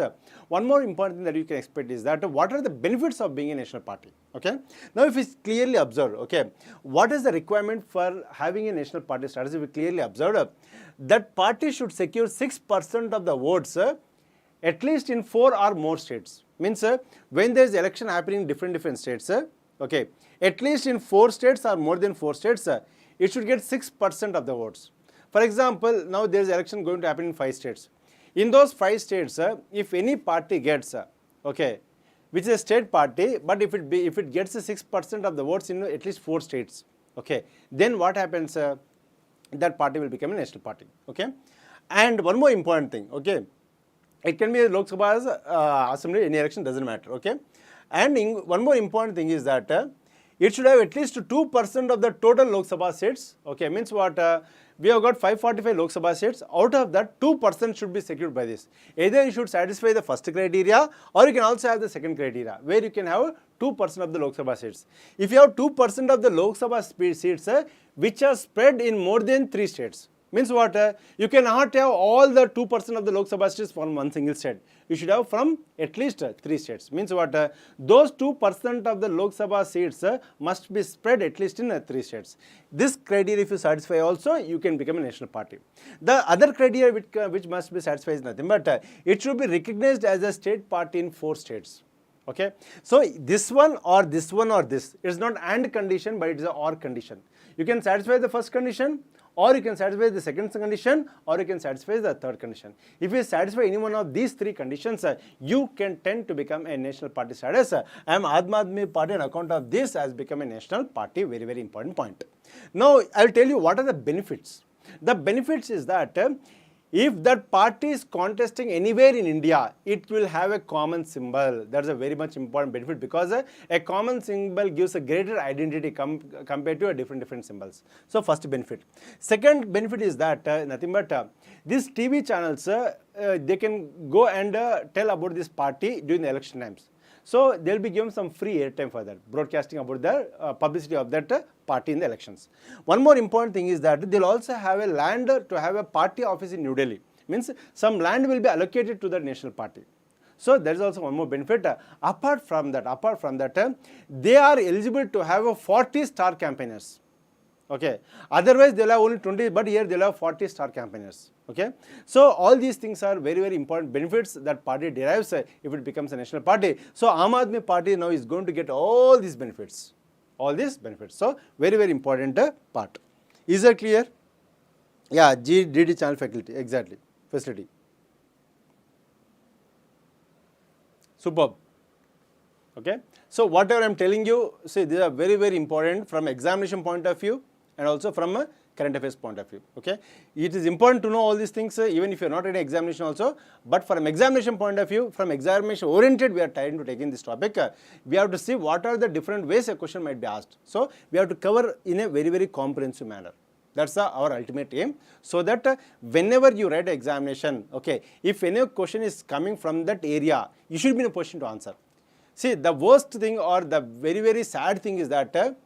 S1: One more important thing that you can expect is that what are the benefits of being a national party? Okay. Now, if we clearly observe, okay, what is the requirement for having a national party status? If we clearly observe, that party should secure 6% of the votes at least in 4 or more states. Means when there is election happening in different states, okay, at least in 4 states or more than 4 states, it should get 6% of the votes. For example, now there is election going to happen in 5 states. In those 5 states, if any party gets, okay, which is a state party, but if it gets 6% of the votes in at least 4 states, okay, then what happens? That party will become a national party. Okay, and one more important thing. Okay, it can be a Lok Sabha, Assembly, any election doesn't matter. Okay, and one more important thing is that it should have at least 2% of the total Lok Sabha seats. Okay, means what? We have got 545 Lok Sabha seats. Out of that, 2% should be secured by this. Either you should satisfy the first criteria, or you can also have the second criteria, where you can have 2% of the Lok Sabha seats. If you have 2% of the Lok Sabha seats, which are spread in more than 3 states, means what? You cannot have all the 2% of the Lok Sabha seats from one single state. You should have from at least 3 states. Means what? Those 2% of the Lok Sabha seats must be spread at least in 3 states. This criteria, if you satisfy also, you can become a national party. The other criteria which must be satisfied is nothing but it should be recognized as a state party in 4 states. Okay. So, this one or this one or this. It is not and condition, but it is a or condition. You can satisfy the first condition, or you can satisfy the second condition, or you can satisfy the third condition. If you satisfy any one of these 3 conditions, you can tend to become a national party status. Aam Aadmi Party on account of this has become a national party. Very, very important point. Now, I will tell you what are the benefits. The benefits is that if that party is contesting anywhere in India, it will have a common symbol. That's a very much important benefit because a common symbol gives a greater identity compared to different symbols. So, first benefit. Second benefit is that nothing but these TV channels, they can go and tell about this party during the election times. So, they will be given some free airtime for that, broadcasting about the publicity of that party in the elections. One more important thing is that they will also have a land to have a party office in New Delhi. Means some land will be allocated to the national party. So, there is also one more benefit. Apart from that, they are eligible to have a 40 star campaigners. Okay. Otherwise, they will have only 20, but here they will have 40 star campaigners. Okay. So, all these things are very, very important benefits that party derives if it becomes a national party. So, Aam Aadmi Party now is going to get all these benefits. So, very, very important part. Is that clear? Yeah, GDD channel faculty, exactly, facility. Superb. Okay. So whatever I am telling you, see, these are very, very important from examination point of view and also from a current affairs point of view. Okay. It is important to know all these things even if you are not in examination also, but from examination point of view, from examination oriented, we are trying to take in this topic. We have to see what are the different ways a question might be asked. So we have to cover in a very, very comprehensive manner. That's our ultimate aim, so that whenever you write an examination, okay, if any question is coming from that area, you should be in a position to answer. See, the worst thing or the very, very sad thing is that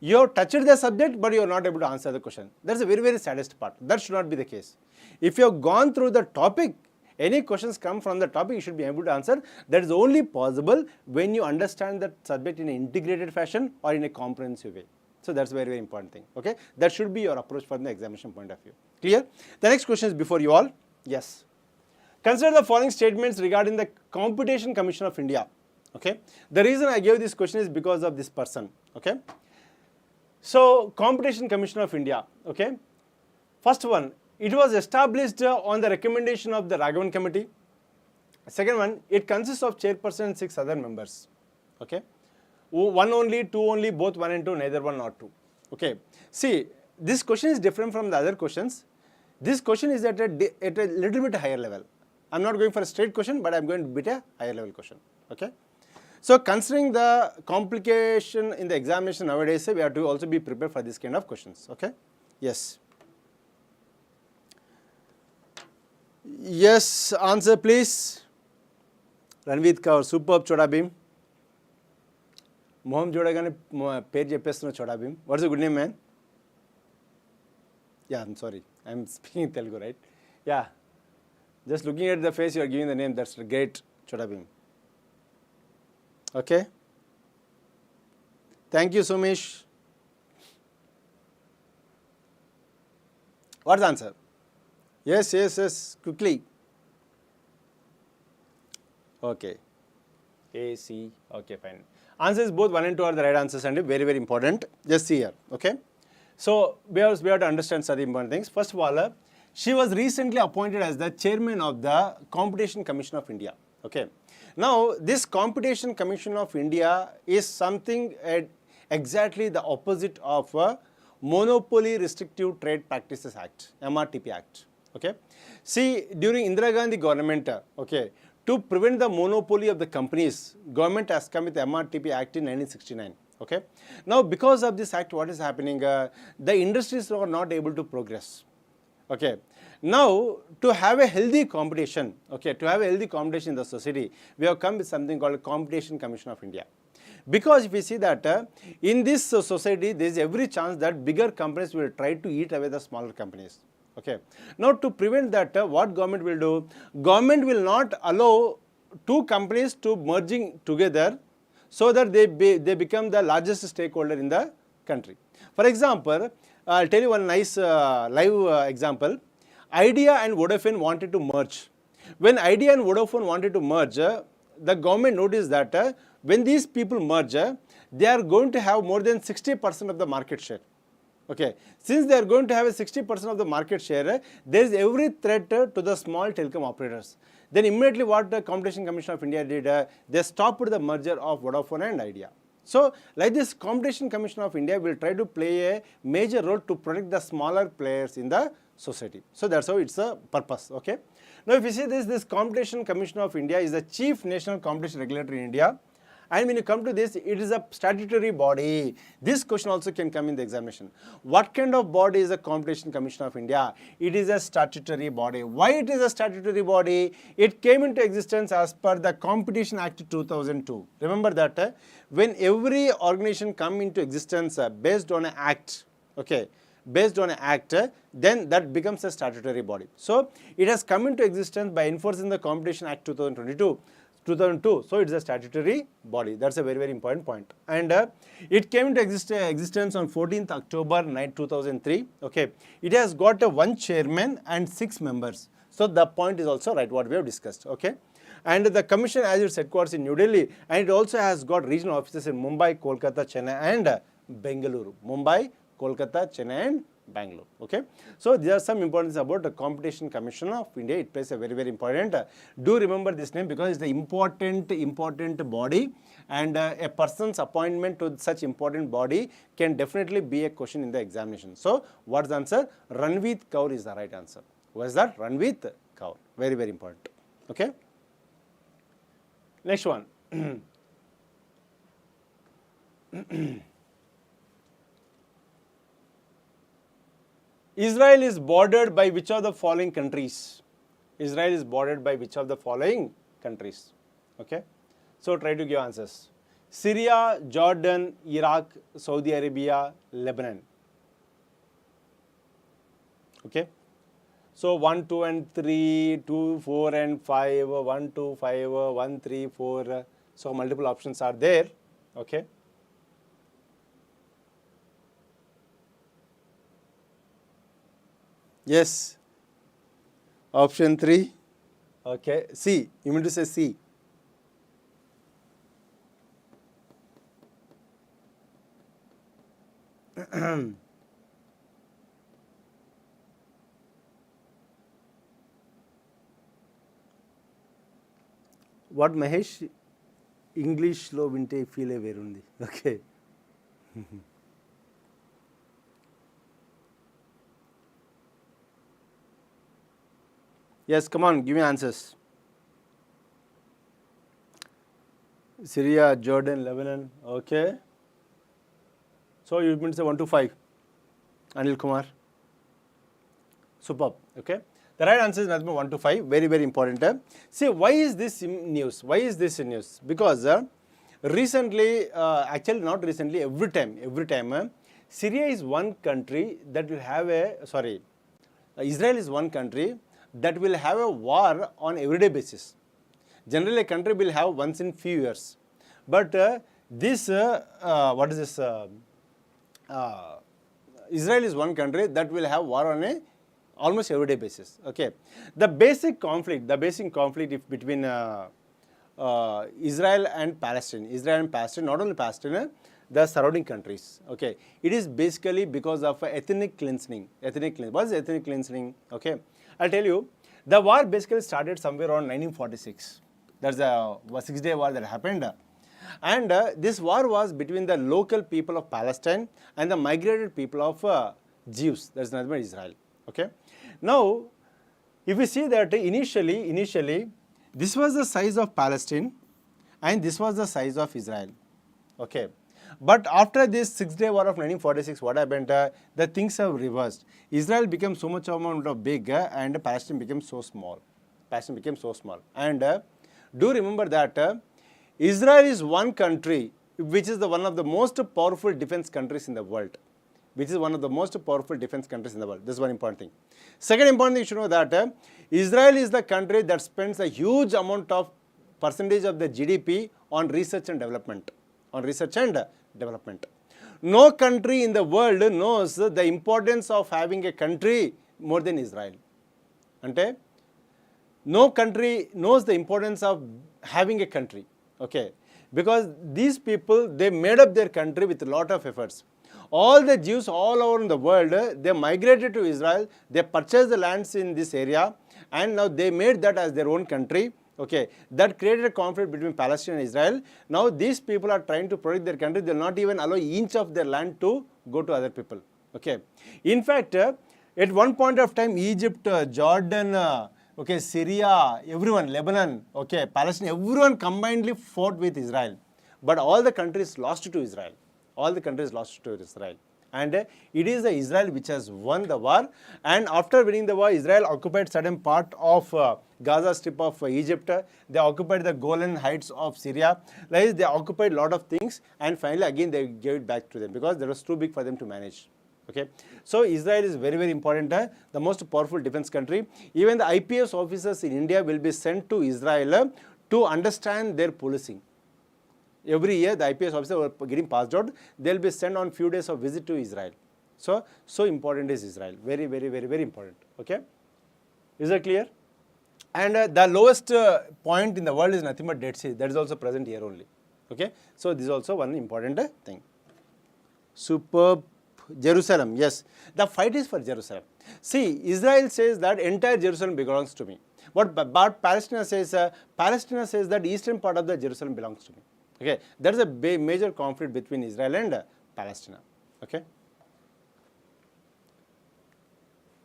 S1: you have touched the subject, but you are not able to answer the question. That's the very, very saddest part. That should not be the case. If you have gone through the topic, any questions come from the topic, you should be able to answer. That is only possible when you understand that subject in an integrated fashion or in a comprehensive way. So that's a very, very important thing. Okay, that should be your approach from the examination point of view. Clear? The next question is before you all. Yes. Consider the following statements regarding the Competition Commission of India. Okay. The reason I gave this question is because of this person. Okay. So Competition Commission of India. Okay. First one, it was established on the recommendation of the Raghavan Committee. Second one, it consists of chairperson and 6 other members. Okay. One only, two only, both 1 and 2, neither 1 nor 2. Okay. See, this question is different from the other questions. This question is at a little bit higher level. I'm not going for a straight question, but I'm going to bit a higher level question. Okay. So considering the complication in the examination nowadays, we have to also be prepared for this kind of questions. Okay. Yes. Yes, answer please. Ranveet Kaur, superb Choda Bhim. Moham Jodagane పేరు చెప్పేస్తున్నా Choda Bhim. What's the good name, man? Yeah, I'm sorry. I'm speaking Telugu, right? Yeah. Just looking at the face, you are giving the name. That's great, Choda Bhim. Okay. Thank you, Sumish. What's the answer? Yes, yes, yes. Quickly. Okay. A, C. Okay, fine. Answers both 1 and 2 are the right answers and very, very important. Just see here. Okay. So we have to understand some important things. First of all, she was recently appointed as the chairman of the Competition Commission of India. Okay. Now this Competition Commission of India is something exactly the opposite of Monopoly Restrictive Trade Practices Act, MRTP Act. Okay. See, during Indira Gandhi government, okay, to prevent the monopoly of the companies, government has come with the MRTP Act in 1969. Okay. Now, because of this act, what is happening? The industries are not able to progress. Okay. Now, to have a healthy competition, okay, to have a healthy competition in the society, we have come with something called a Competition Commission of India. Because if we see that in this society, there is every chance that bigger companies will try to eat away the smaller companies. Okay. Now, to prevent that, what government will do? Government will not allow 2 companies to merging together so that they become the largest stakeholder in the country. For example, I'll tell you one nice live example. Idea and Vodafone wanted to merge. When Idea and Vodafone wanted to merge, the government noticed that when these people merge, they are going to have more than 60% of the market share. Okay. Since they are going to have a 60% of the market share, there is every threat to the small telecom operators. Then immediately what the Competition Commission of India did, they stopped the merger of Vodafone and Idea. So like this, Competition Commission of India will try to play a major role to protect the smaller players in the society. So that's how it's a purpose. Okay. Now if you see this Competition Commission of India is the chief national competition regulator in India. And when you come to this, it is a statutory body. This question also can come in the examination. What kind of body is the Competition Commission of India? It is a statutory body. Why it is a statutory body? It came into existence as per the Competition Act 2002. Remember that when every organization come into existence based on an act, okay, based on an act, then that becomes a statutory body. So it has come into existence by enforcing the Competition Act 2002. So it's a statutory body. That's a very, very important point. And it came into existence on 14th October 2003. Okay. It has got 1 chairman and 6 members. So the point is also right what we have discussed. Okay. And the commission has its headquarters in New Delhi, and it also has got regional offices in Mumbai, Kolkata, Chennai and Bengaluru. Mumbai, Kolkata, Chennai and Bangalore. Okay, so there are some importance about the Competition Commission of India. It plays a very, very important. Do remember this name because it's the important body, and a person's appointment to such important body can definitely be a question in the examination. So what's the answer? Ranveer Kaur is the right answer. What is that? Ranveer Kaur. Very, very important. Okay. Next one. Israel is bordered by which of the following countries? Israel is bordered by which of the following countries? Okay. So try to give answers. Syria, Jordan, Iraq, Saudi Arabia, Lebanon. Okay. So 1, 2 and 3, 2, 4 and 5, 1, 2, 5, 1, 3, 4. So multiple options are there. Okay. Yes. Option 3. Okay. C. You mean to say C? What Mahesh? English lo vinte feel verundi. Okay. Yes, come on, give me answers. Syria, Jordan, Lebanon. Okay. So you mean to say 1 to 5. Anil Kumar. Superb. Okay. The right answer is nothing but 1 to 5. Very, very important. See, why is this in news? Why is this in news? Because recently, actually not recently, every time, Syria is one country that will have Israel is one country that will have a war on everyday basis. Generally, a country will have once in few years. But Israel is one country that will have war on a almost everyday basis. Okay, the basic conflict if between Israel and Palestine, not only Palestine, the surrounding countries. Okay, it is basically because of ethnic cleansing. What is ethnic cleansing? Okay, I'll tell you. The war basically started somewhere around 1946. That's a 6-day war that happened. And this war was between the local people of Palestine and the migrated people of Jews. That's nothing but Israel. Okay. Now, if we see that initially, this was the size of Palestine and this was the size of Israel. Okay. But after this 6-day war of 1946, what happened? The things have reversed. Israel became so much amount of big and Palestine became so small. And do remember that Israel is one country which is one of the most powerful defense countries in the world. This is one important thing. Second important thing you should know that Israel is the country that spends a huge amount of percentage of the GDP on research and development. No country in the world knows the importance of having a country more than Israel. Ante, no country knows the importance of having a country. Okay, because these people, they made up their country with a lot of efforts. All the Jews all over in the world, they migrated to Israel, they purchased the lands in this area, and now they made that as their own country. Okay, that created a conflict between Palestine and Israel. Now these people are trying to protect their country. They will not even allow inch of their land to go to other people. Okay, in fact, at one point of time, Egypt, Jordan, okay, Syria, everyone, Lebanon, okay, Palestine, everyone combinedly fought with Israel. But all the countries lost to Israel. And it is the Israel which has won the war. And after winning the war, Israel occupied certain part of Gaza Strip of Egypt. They occupied the Golan Heights of Syria. Like this, they occupied a lot of things. And finally, again, they gave it back to them because that was too big for them to manage. Okay, so Israel is very, very important, the most powerful defense country. Even the IPS officers in India will be sent to Israel to understand their policing. Every year, the IPS officers are getting passed out. They will be sent on few days of visit to Israel. So important is Israel. Very, very, very, very important. Okay, is that clear? And the lowest point in the world is nothing but Dead Sea. That is also present here only. Okay, so this is also one important thing. Superb. Jerusalem, yes. The fight is for Jerusalem. See, Israel says that entire Jerusalem belongs to me. But Palestine says that eastern part of the Jerusalem belongs to me. Okay, there is a major conflict between Israel and Palestine. Okay.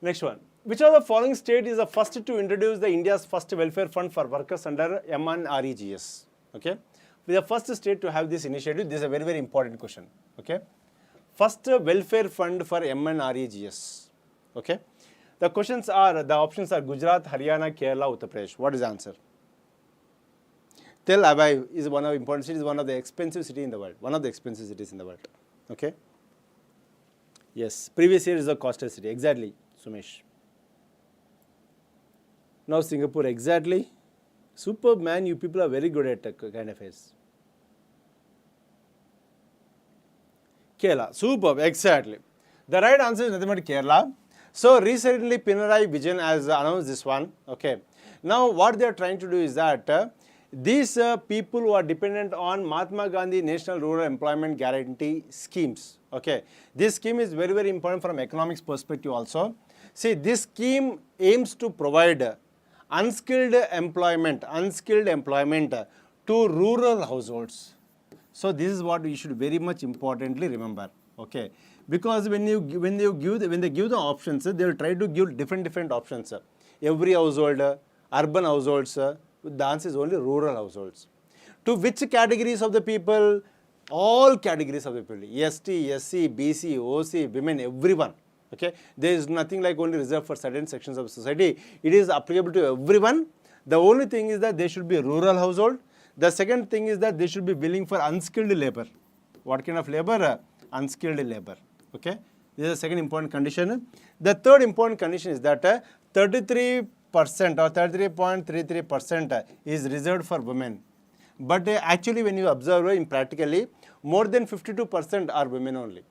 S1: Next one. Which of the following state is the first to introduce the India's first welfare fund for workers under MNREGS? Okay. We are the first state to have this initiative. This is a very, very important question. Okay. First welfare fund for MNREGS. Okay. The questions are, the options are Gujarat, Haryana, Kerala, Uttar Pradesh. What is the answer? Tel Aviv is one of the important cities, one of the expensive cities in the world. One of the expensive cities in the world. Okay. Yes. Previous year is the costliest city. Exactly, Sumesh. Now Singapore, exactly. Superb, man. You people are very good at kind of face. Kerala, superb, exactly. The right answer is nothing but Kerala. So recently Pinarayi Vijayan has announced this one. Okay. Now what they are trying to do is that these people who are dependent on Mahatma Gandhi National Rural Employment Guarantee schemes. Okay. This scheme is very, very important from economics perspective also. See, this scheme aims to provide unskilled employment to rural households. So this is what we should very much importantly remember. Okay, because when they give the options, they will try to give different options. Every household, urban households. The answer is only rural households. To which categories of the people? All categories of the people. ST, SC, BC, OC, women, everyone. Okay, there is nothing like only reserved for certain sections of society. It is applicable to everyone. The only thing is that they should be a rural household. The second thing is that they should be willing for unskilled labor. What kind of labor? Unskilled labor. Okay. This is the second important condition. The third important condition is that 33% or 33.33% is reserved for women. But actually when you observe in practically, more than 52% are women only.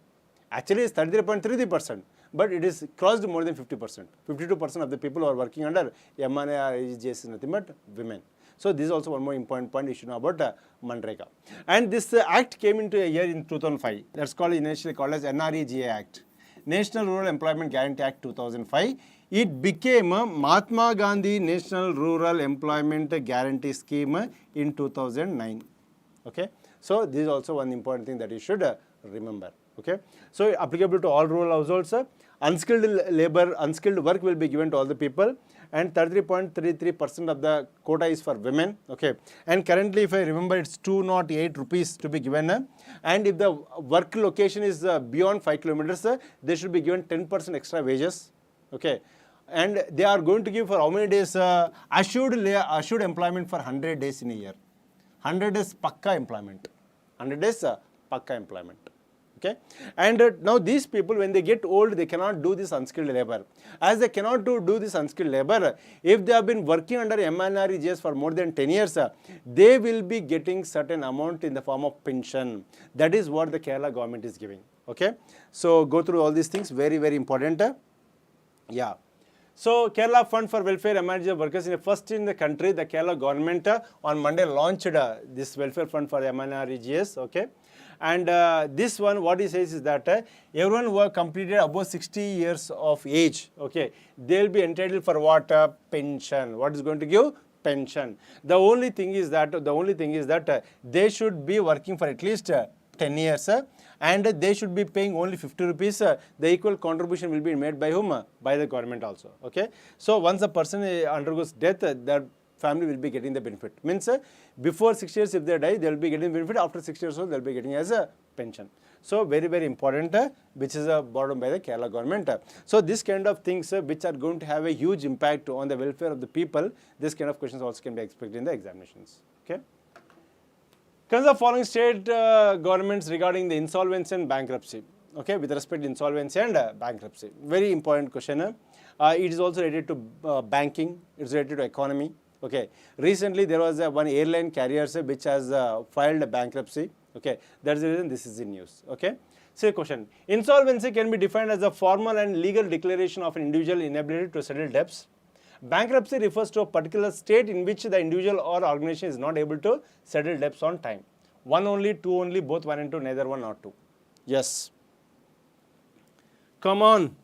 S1: Actually it's 33.33%. But it is crossed more than 50%. 52% of the people who are working under MNREGS is nothing but women. So this is also one more important point you should know about Manrega. And this act came into a year in 2005. That's called initially called as NREGA Act, National Rural Employment Guarantee Act 2005. It became a Mahatma Gandhi National Rural Employment Guarantee Scheme in 2009. Okay. So this is also one important thing that you should remember. Okay. So applicable to all rural households. Unskilled labor, unskilled work will be given to all the people, and 33.33% of the quota is for women. Okay, and currently, if I remember, it's 208 rupees to be given. And if the work location is beyond 5 kilometers, they should be given 10% extra wages. Okay, and they are going to give for how many days? Assured employment for 100 days in a year. 100 days pakka employment. 100 days pakka employment. Okay, and now these people, when they get old, they cannot do this unskilled labor. As they cannot do this unskilled labor, if they have been working under MNREGS for more than 10 years, they will be getting certain amount in the form of pension. That is what the Kerala government is giving. Okay, so go through all these things, very, very important. Yeah. So Kerala Fund for Welfare Emergency Workers, first in the country, the Kerala government on Monday launched this welfare fund for MNREGS. Okay. And this one, what he says is that everyone who have completed above 60 years of age, okay, they will be entitled for what? Pension. What is going to give? Pension. The only thing is that they should be working for at least 10 years and they should be paying only 50 rupees. The equal contribution will be made by whom? By the government also. Okay. So once a person undergoes death, the family will be getting the benefit. Means before 6 years if they die, they will be getting benefit. After 6 years old, they will be getting as a pension. So very, very important, which is brought on by the Kerala government. So this kind of things which are going to have a huge impact on the welfare of the people, this kind of questions also can be expected in the examinations. Okay. Consider the following state governments regarding the insolvency and bankruptcy. Okay, with respect to insolvency and bankruptcy. Very important question. It is also related to banking, it is related to economy. Okay, recently there was one airline carrier which has filed bankruptcy. Okay, that's the reason this is in news. Okay, so question: insolvency can be defined as a formal and legal declaration of an individual inability to settle debts. Bankruptcy refers to a particular state in which the individual or organization is not able to settle debts on time. One only, two only, both one and two, neither one nor two. Yes. Come on.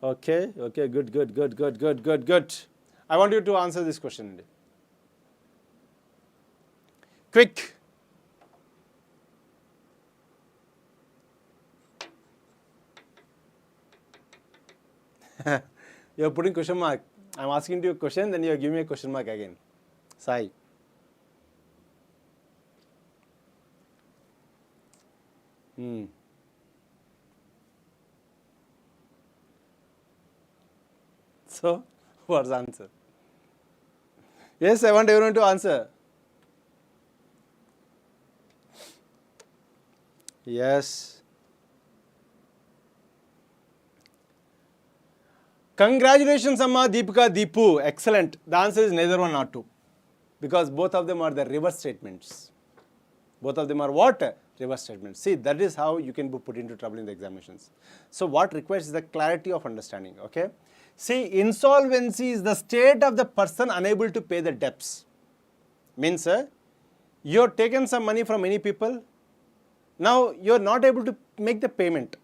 S1: Okay, good. I want you to answer this question. Quick. You're putting question mark. I'm asking you a question, then you're giving me a question mark again. Sai. So, what's the answer? Yes, I want everyone to answer. Yes. Congratulations, Amma, Deepika, Deepu. Excellent. The answer is neither one nor two. Because both of them are the reverse statements. Both of them are what? Reverse statements. See, that is how you can be put into trouble in the examinations. So what requires is the clarity of understanding. Okay. See, insolvency is the state of the person unable to pay the debts. Means you have taken some money from many people. Now you are not able to make the payment.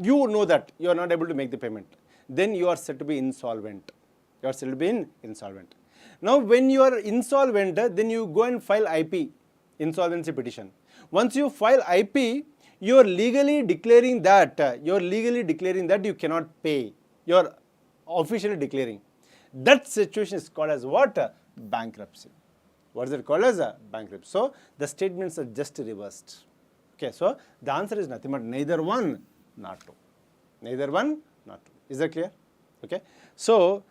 S1: You know that you are not able to make the payment. Then you are said to be insolvent. You are said to be insolvent. Now when you are insolvent, then you go and file IP, insolvency petition. Once you file IP, you are legally declaring that you cannot pay. You are officially declaring. That situation is called as what? Bankruptcy. What is it called as? Bankruptcy. So the statements are just reversed. Okay, so the answer is nothing but neither one nor two. Neither one nor two. Is that clear? Okay. So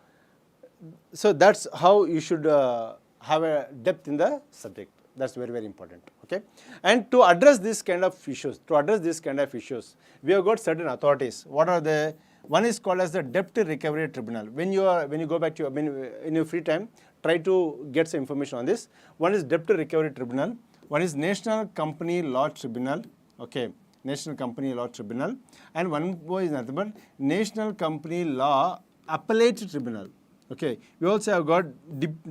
S1: that's how you should have a depth in the subject. That's very important. Okay. And to address this kind of issues, we have got certain authorities. What are they? One is called as the Debt Recovery Tribunal. When you go back to in your free time, try to get some information on this. One is Debt Recovery Tribunal. One is National Company Law Tribunal. Okay. National Company Law Tribunal, and one more is nothing but National Company Law Appellate Tribunal. Okay, we also have got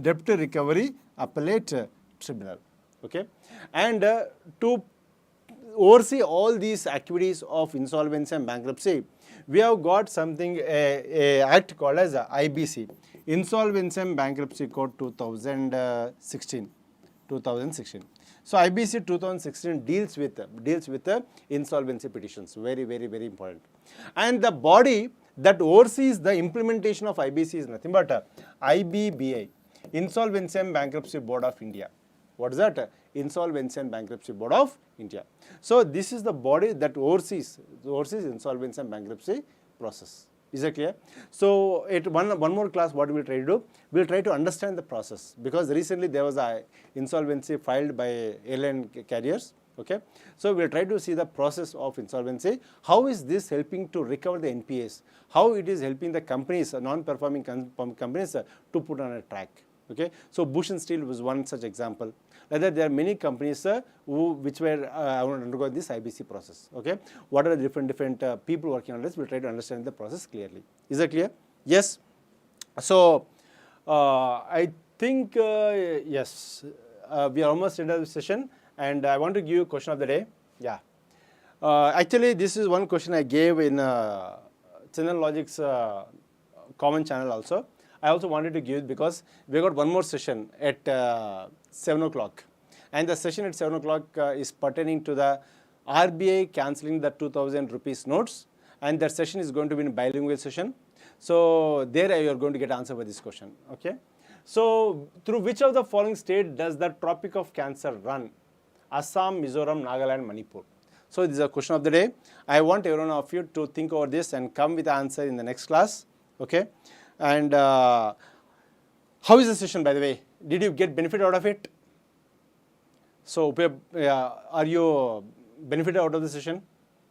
S1: Debt Recovery Appellate Tribunal. Okay, and to oversee all these activities of insolvency and bankruptcy, we have got something a act called as IBC, Insolvency and Bankruptcy Code 2016. So IBC 2016 deals with insolvency petitions. Very important. And the body that oversees the implementation of IBC is nothing but IBBI, Insolvency and Bankruptcy Board of India. What is that? Insolvency and Bankruptcy Board of India. So this is the body that oversees insolvency and bankruptcy process. Is that clear? So one more class, what we will try to do? We will try to understand the process, because recently there was a insolvency filed by airline carriers. Okay, so we will try to see the process of insolvency. How is this helping to recover the NPAs? How it is helping the companies, non-performing companies, to put on a track. Okay, so Bush and Steel was one such example. Rather, there are many companies which were undergoing this IBC process. Okay, what are the different people working on this? We'll try to understand the process clearly. Is that clear? Yes. So I think yes, we are almost end of the session, and I want to give you a question of the day. Yeah. Actually, this is one question I gave in Chandan Logic's common channel also. I also wanted to give it because we got one more session at 7 o'clock, and the session at 7 o'clock is pertaining to the RBI cancelling the 2,000 rupees notes, and that session is going to be a bilingual session. So there you are going to get answer for this question. Okay. So through which of the following state does the Tropic of Cancer run? Assam, Mizoram, Nagaland, Manipur. So this is a question of the day. I want everyone of you to think over this and come with the answer in the next class. Okay. And how is the session, by the way? Did you get benefit out of it? So are you benefited out of the session?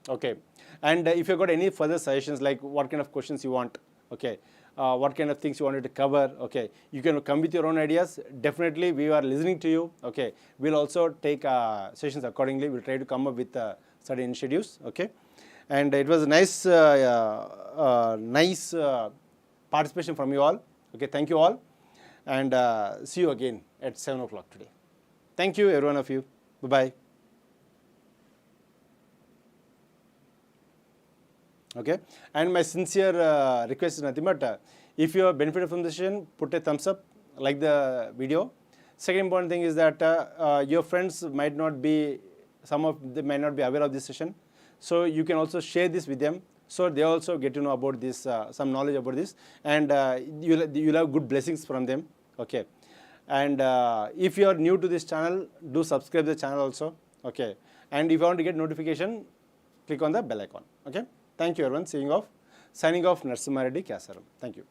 S1: Okay. And if you got any further suggestions, like what kind of questions you want, okay, what kind of things you wanted to cover, okay, you can come with your own ideas. Definitely we are listening to you. Okay, we'll also take sessions accordingly. We'll try to come up with certain initiatives. Okay, and it was a nice participation from you all. Okay, thank you all, and see you again at 7 o'clock today. Thank you, every one of you. Bye-bye. Okay, and my sincere request is nothing but if you have benefited from the session, put a thumbs up, like the video. Second important thing is that your friends might not be, some of them might not be aware of this session, so you can also share this with them, so they also get to know about this, some knowledge about this, and you'll have good blessings from them. Okay, and if you are new to this channel, do subscribe the channel also. Okay, and if you want to get notification, click on the bell icon. Okay, thank you everyone. Signing off, Narsimha Reddy Kyasaram. Thank you.